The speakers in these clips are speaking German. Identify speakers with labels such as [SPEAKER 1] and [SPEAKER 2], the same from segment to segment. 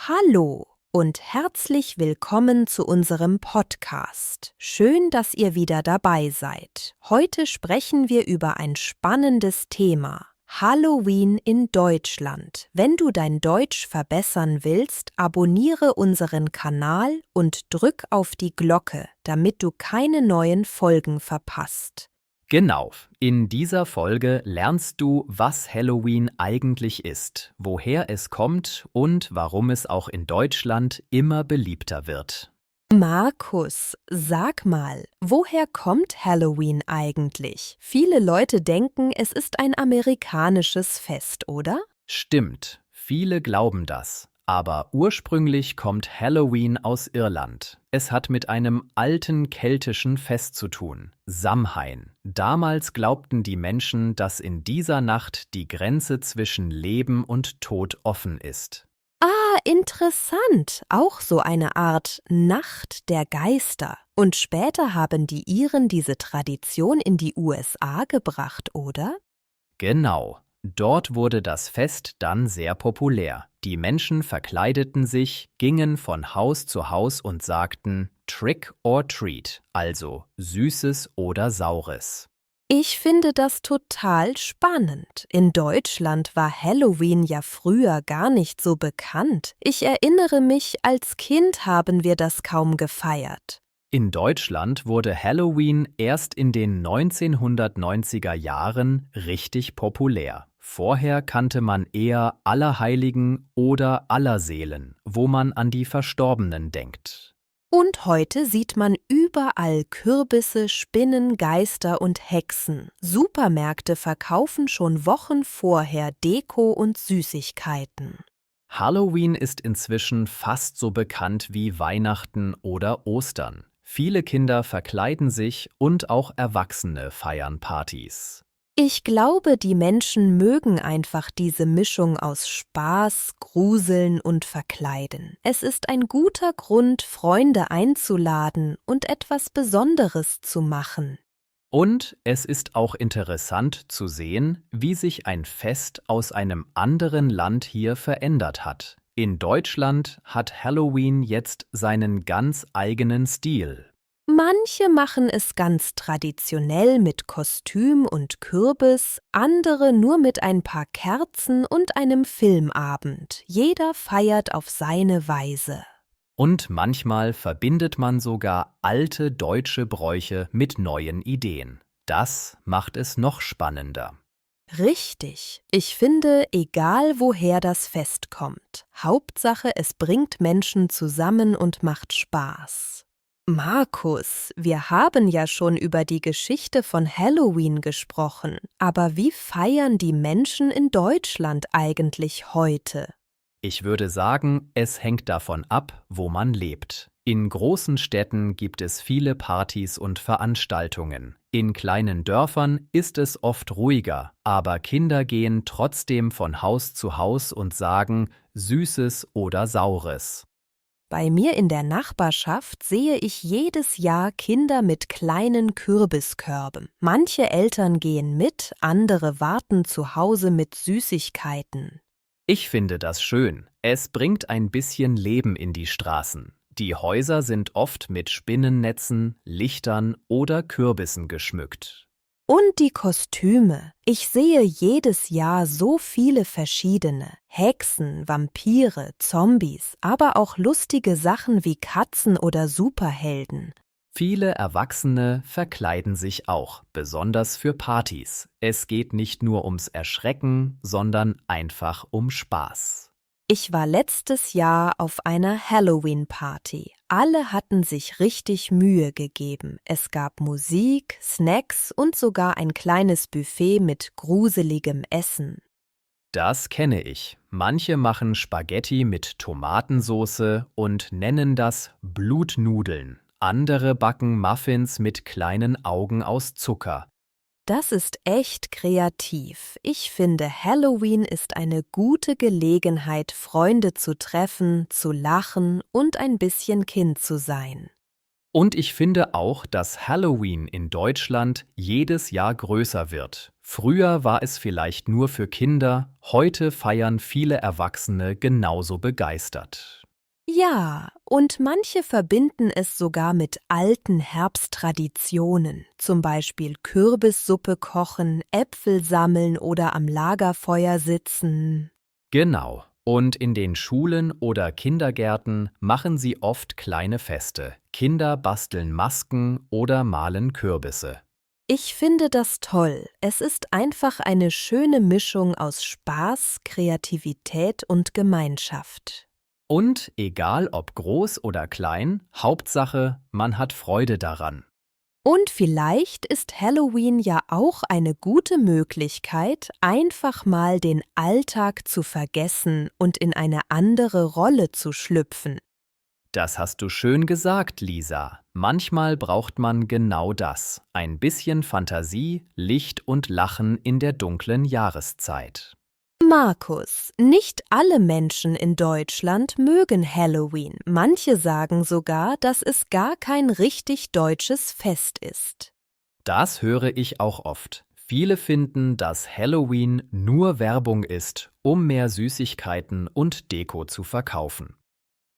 [SPEAKER 1] Hallo und herzlich willkommen zu unserem Podcast. Schön, dass ihr wieder dabei seid. Heute sprechen wir über ein spannendes Thema: Halloween in Deutschland. Wenn du dein Deutsch verbessern willst, abonniere unseren Kanal und drück auf die Glocke, damit du keine neuen Folgen verpasst.
[SPEAKER 2] Genau, in dieser Folge lernst du, was Halloween eigentlich ist, woher es kommt und warum es auch in Deutschland immer beliebter wird.
[SPEAKER 1] Markus, sag mal, woher kommt Halloween eigentlich? Viele Leute denken, es ist ein amerikanisches Fest, oder?
[SPEAKER 2] Stimmt, viele glauben das. Aber ursprünglich kommt Halloween aus Irland. Es hat mit einem alten keltischen Fest zu tun, Samhain. Damals glaubten die Menschen, dass in dieser Nacht die Grenze zwischen Leben und Tod offen ist.
[SPEAKER 1] Ah, interessant. Auch so eine Art Nacht der Geister. Und später haben die Iren diese Tradition in die USA gebracht, oder?
[SPEAKER 2] Genau, dort wurde das Fest dann sehr populär. Die Menschen verkleideten sich, gingen von Haus zu Haus und sagten Trick or Treat, also Süßes oder Saures.
[SPEAKER 1] Ich finde das total spannend. In Deutschland war Halloween ja früher gar nicht so bekannt. Ich erinnere mich, als Kind haben wir das kaum gefeiert.
[SPEAKER 2] In Deutschland wurde Halloween erst in den 1990er Jahren richtig populär. Vorher kannte man eher Allerheiligen oder Allerseelen, wo man an die Verstorbenen denkt.
[SPEAKER 1] Und heute sieht man überall Kürbisse, Spinnen, Geister und Hexen. Supermärkte verkaufen schon Wochen vorher Deko und Süßigkeiten.
[SPEAKER 2] Halloween ist inzwischen fast so bekannt wie Weihnachten oder Ostern. Viele Kinder verkleiden sich und auch Erwachsene feiern Partys.
[SPEAKER 1] Ich glaube, die Menschen mögen einfach diese Mischung aus Spaß, Gruseln und Verkleiden. Es ist ein guter Grund, Freunde einzuladen und etwas Besonderes zu machen.
[SPEAKER 2] Und es ist auch interessant zu sehen, wie sich ein Fest aus einem anderen Land hier verändert hat. In Deutschland hat Halloween jetzt seinen ganz eigenen Stil.
[SPEAKER 1] Manche machen es ganz traditionell mit Kostüm und Kürbis, andere nur mit ein paar Kerzen und einem Filmabend. Jeder feiert auf seine Weise.
[SPEAKER 2] Und manchmal verbindet man sogar alte deutsche Bräuche mit neuen Ideen. Das macht es noch spannender.
[SPEAKER 1] Richtig. Ich finde, egal woher das Fest kommt, Hauptsache es bringt Menschen zusammen und macht Spaß. Markus, wir haben ja schon über die Geschichte von Halloween gesprochen, aber wie feiern die Menschen in Deutschland eigentlich heute?
[SPEAKER 2] Ich würde sagen, es hängt davon ab, wo man lebt. In großen Städten gibt es viele Partys und Veranstaltungen. In kleinen Dörfern ist es oft ruhiger, aber Kinder gehen trotzdem von Haus zu Haus und sagen Süßes oder Saures.
[SPEAKER 1] Bei mir in der Nachbarschaft sehe ich jedes Jahr Kinder mit kleinen Kürbiskörben. Manche Eltern gehen mit, andere warten zu Hause mit Süßigkeiten.
[SPEAKER 2] Ich finde das schön. Es bringt ein bisschen Leben in die Straßen. Die Häuser sind oft mit Spinnennetzen, Lichtern oder Kürbissen geschmückt.
[SPEAKER 1] Und die Kostüme. Ich sehe jedes Jahr so viele verschiedene. Hexen, Vampire, Zombies, aber auch lustige Sachen wie Katzen oder Superhelden.
[SPEAKER 2] Viele Erwachsene verkleiden sich auch, besonders für Partys. Es geht nicht nur ums Erschrecken, sondern einfach um Spaß.
[SPEAKER 1] Ich war letztes Jahr auf einer Halloween-Party. Alle hatten sich richtig Mühe gegeben. Es gab Musik, Snacks und sogar ein kleines Buffet mit gruseligem Essen.
[SPEAKER 2] Das kenne ich. Manche machen Spaghetti mit Tomatensauce und nennen das Blutnudeln. Andere backen Muffins mit kleinen Augen aus Zucker.
[SPEAKER 1] Das ist echt kreativ. Ich finde, Halloween ist eine gute Gelegenheit, Freunde zu treffen, zu lachen und ein bisschen Kind zu sein.
[SPEAKER 2] Und ich finde auch, dass Halloween in Deutschland jedes Jahr größer wird. Früher war es vielleicht nur für Kinder, heute feiern viele Erwachsene genauso begeistert.
[SPEAKER 1] Ja, und manche verbinden es sogar mit alten Herbsttraditionen, zum Beispiel Kürbissuppe kochen, Äpfel sammeln oder am Lagerfeuer sitzen.
[SPEAKER 2] Genau. Und in den Schulen oder Kindergärten machen sie oft kleine Feste. Kinder basteln Masken oder malen Kürbisse.
[SPEAKER 1] Ich finde das toll. Es ist einfach eine schöne Mischung aus Spaß, Kreativität und Gemeinschaft.
[SPEAKER 2] Und egal ob groß oder klein, Hauptsache, man hat Freude daran.
[SPEAKER 1] Und vielleicht ist Halloween ja auch eine gute Möglichkeit, einfach mal den Alltag zu vergessen und in eine andere Rolle zu schlüpfen.
[SPEAKER 2] Das hast du schön gesagt, Lisa. Manchmal braucht man genau das. Ein bisschen Fantasie, Licht und Lachen in der dunklen Jahreszeit.
[SPEAKER 1] Markus, nicht alle Menschen in Deutschland mögen Halloween. Manche sagen sogar, dass es gar kein richtig deutsches Fest ist.
[SPEAKER 2] Das höre ich auch oft. Viele finden, dass Halloween nur Werbung ist, um mehr Süßigkeiten und Deko zu verkaufen.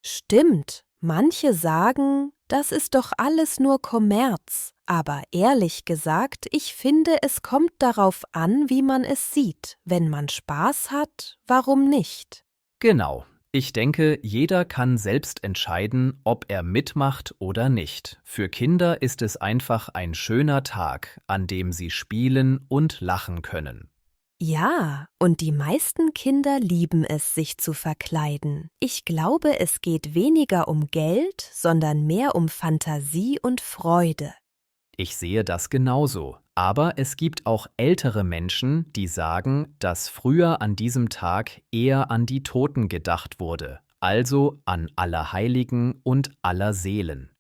[SPEAKER 1] Stimmt, manche sagen, das ist doch alles nur Kommerz. Aber ehrlich gesagt, ich finde, es kommt darauf an, wie man es sieht. Wenn man Spaß hat, warum nicht?
[SPEAKER 2] Genau. Ich denke, jeder kann selbst entscheiden, ob er mitmacht oder nicht. Für Kinder ist es einfach ein schöner Tag, an dem sie spielen und lachen können.
[SPEAKER 1] Ja, und die meisten Kinder lieben es, sich zu verkleiden. Ich glaube, es geht weniger um Geld, sondern mehr um Fantasie und Freude.
[SPEAKER 2] Ich sehe das genauso. Aber es gibt auch ältere Menschen, die sagen, dass früher an diesem Tag eher an die Toten gedacht wurde, also an Allerheiligen und Allerseelen.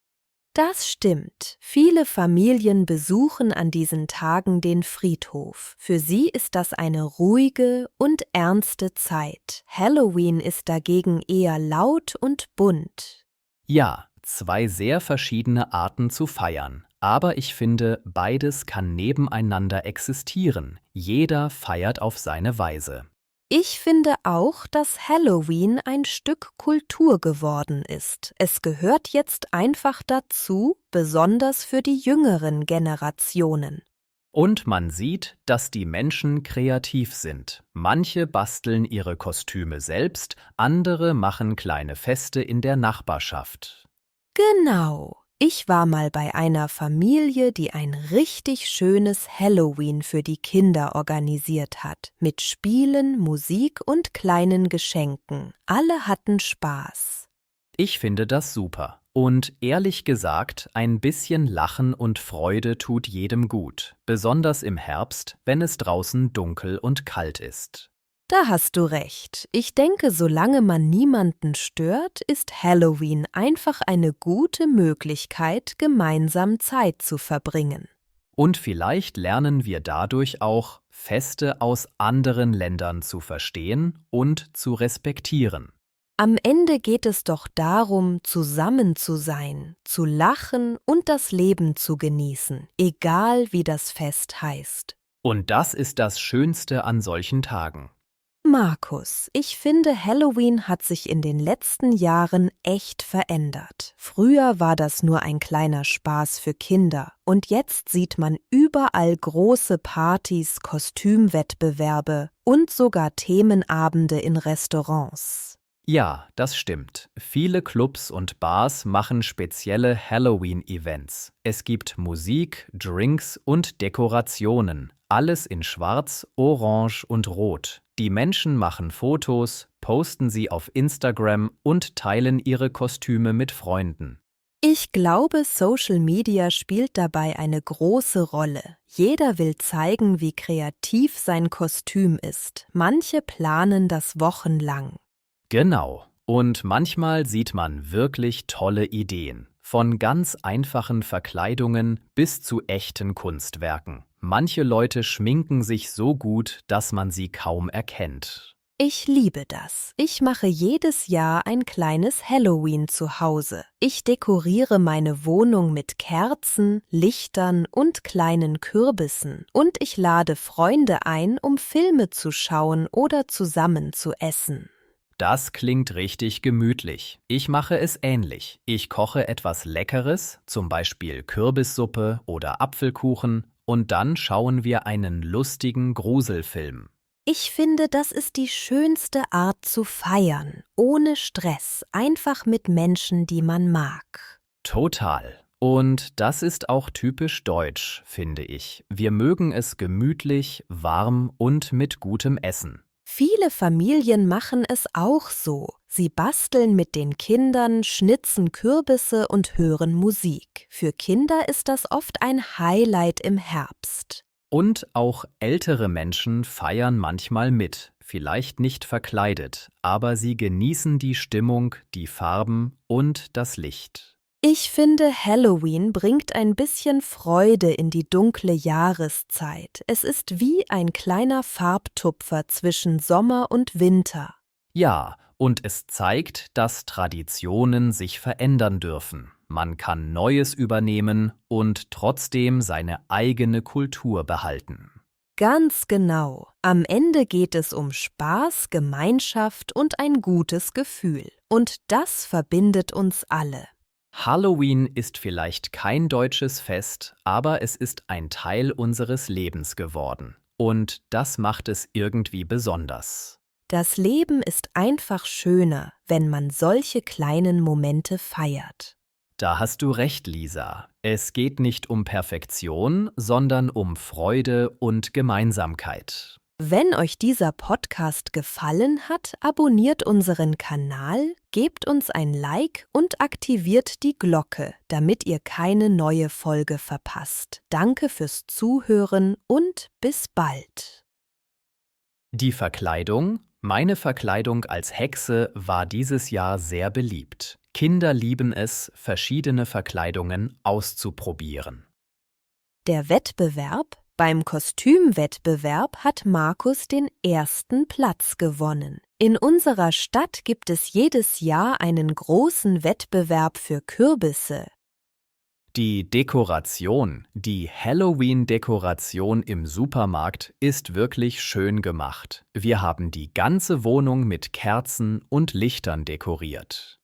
[SPEAKER 1] Das stimmt. Viele Familien besuchen an diesen Tagen den Friedhof. Für sie ist das eine ruhige und ernste Zeit. Halloween ist dagegen eher laut und bunt.
[SPEAKER 2] Ja, zwei sehr verschiedene Arten zu feiern. Aber ich finde, beides kann nebeneinander existieren. Jeder feiert auf seine Weise.
[SPEAKER 1] Ich finde auch, dass Halloween ein Stück Kultur geworden ist. Es gehört jetzt einfach dazu, besonders für die jüngeren Generationen.
[SPEAKER 2] Und man sieht, dass die Menschen kreativ sind. Manche basteln ihre Kostüme selbst, andere machen kleine Feste in der Nachbarschaft.
[SPEAKER 1] Genau. Ich war mal bei einer Familie, die ein richtig schönes Halloween für die Kinder organisiert hat, mit Spielen, Musik und kleinen Geschenken. Alle hatten Spaß.
[SPEAKER 2] Ich finde das super. Und ehrlich gesagt, ein bisschen Lachen und Freude tut jedem gut, besonders im Herbst, wenn es draußen dunkel und kalt ist.
[SPEAKER 1] Da hast du recht. Ich denke, solange man niemanden stört, ist Halloween einfach eine gute Möglichkeit, gemeinsam Zeit zu verbringen.
[SPEAKER 2] Und vielleicht lernen wir dadurch auch, Feste aus anderen Ländern zu verstehen und zu respektieren.
[SPEAKER 1] Am Ende geht es doch darum, zusammen zu sein, zu lachen und das Leben zu genießen, egal wie das Fest heißt.
[SPEAKER 2] Und das ist das Schönste an solchen Tagen.
[SPEAKER 1] Markus, ich finde, Halloween hat sich in den letzten Jahren echt verändert. Früher war das nur ein kleiner Spaß für Kinder und jetzt sieht man überall große Partys, Kostümwettbewerbe und sogar Themenabende in Restaurants.
[SPEAKER 2] Ja, das stimmt. Viele Clubs und Bars machen spezielle Halloween-Events. Es gibt Musik, Drinks und Dekorationen. Alles in Schwarz, Orange und Rot. Die Menschen machen Fotos, posten sie auf Instagram und teilen ihre Kostüme mit Freunden.
[SPEAKER 1] Ich glaube, Social Media spielt dabei eine große Rolle. Jeder will zeigen, wie kreativ sein Kostüm ist. Manche planen das wochenlang.
[SPEAKER 2] Genau. Und manchmal sieht man wirklich tolle Ideen. Von ganz einfachen Verkleidungen bis zu echten Kunstwerken. Manche Leute schminken sich so gut, dass man sie kaum erkennt.
[SPEAKER 1] Ich liebe das. Ich mache jedes Jahr ein kleines Halloween zu Hause. Ich dekoriere meine Wohnung mit Kerzen, Lichtern und kleinen Kürbissen. Und ich lade Freunde ein, um Filme zu schauen oder zusammen zu essen.
[SPEAKER 2] Das klingt richtig gemütlich. Ich mache es ähnlich. Ich koche etwas Leckeres, zum Beispiel Kürbissuppe oder Apfelkuchen, und dann schauen wir einen lustigen Gruselfilm.
[SPEAKER 1] Ich finde, das ist die schönste Art zu feiern, ohne Stress, einfach mit Menschen, die man mag.
[SPEAKER 2] Total. Und das ist auch typisch deutsch, finde ich. Wir mögen es gemütlich, warm und mit gutem Essen.
[SPEAKER 1] Viele Familien machen es auch so. Sie basteln mit den Kindern, schnitzen Kürbisse und hören Musik. Für Kinder ist das oft ein Highlight im Herbst.
[SPEAKER 2] Und auch ältere Menschen feiern manchmal mit, vielleicht nicht verkleidet, aber sie genießen die Stimmung, die Farben und das Licht.
[SPEAKER 1] Ich finde, Halloween bringt ein bisschen Freude in die dunkle Jahreszeit. Es ist wie ein kleiner Farbtupfer zwischen Sommer und Winter.
[SPEAKER 2] Ja, und es zeigt, dass Traditionen sich verändern dürfen. Man kann Neues übernehmen und trotzdem seine eigene Kultur behalten.
[SPEAKER 1] Ganz genau. Am Ende geht es um Spaß, Gemeinschaft und ein gutes Gefühl. Und das verbindet uns alle.
[SPEAKER 2] Halloween ist vielleicht kein deutsches Fest, aber es ist ein Teil unseres Lebens geworden. Und das macht es irgendwie besonders.
[SPEAKER 1] Das Leben ist einfach schöner, wenn man solche kleinen Momente feiert.
[SPEAKER 2] Da hast du recht, Lisa. Es geht nicht um Perfektion, sondern um Freude und Gemeinsamkeit.
[SPEAKER 1] Wenn euch dieser Podcast gefallen hat, abonniert unseren Kanal, gebt uns ein Like und aktiviert die Glocke, damit ihr keine neue Folge verpasst. Danke fürs Zuhören und bis bald.
[SPEAKER 2] Die Verkleidung? Meine Verkleidung als Hexe war dieses Jahr sehr beliebt. Kinder lieben es, verschiedene Verkleidungen auszuprobieren.
[SPEAKER 1] Der Wettbewerb? Beim Kostümwettbewerb hat Markus den ersten Platz gewonnen. In unserer Stadt gibt es jedes Jahr einen großen Wettbewerb für Kürbisse.
[SPEAKER 2] Die Dekoration, die Halloween-Dekoration im Supermarkt ist wirklich schön gemacht. Wir haben die ganze Wohnung mit Kerzen und Lichtern dekoriert.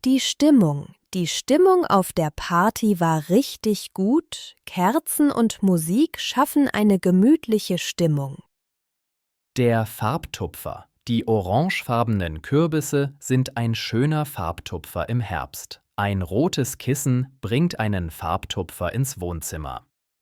[SPEAKER 1] Die Stimmung auf der Party war richtig gut. Kerzen und Musik schaffen eine gemütliche Stimmung.
[SPEAKER 2] Der Farbtupfer. Die orangefarbenen Kürbisse sind ein schöner Farbtupfer im Herbst. Ein rotes Kissen bringt einen Farbtupfer ins Wohnzimmer.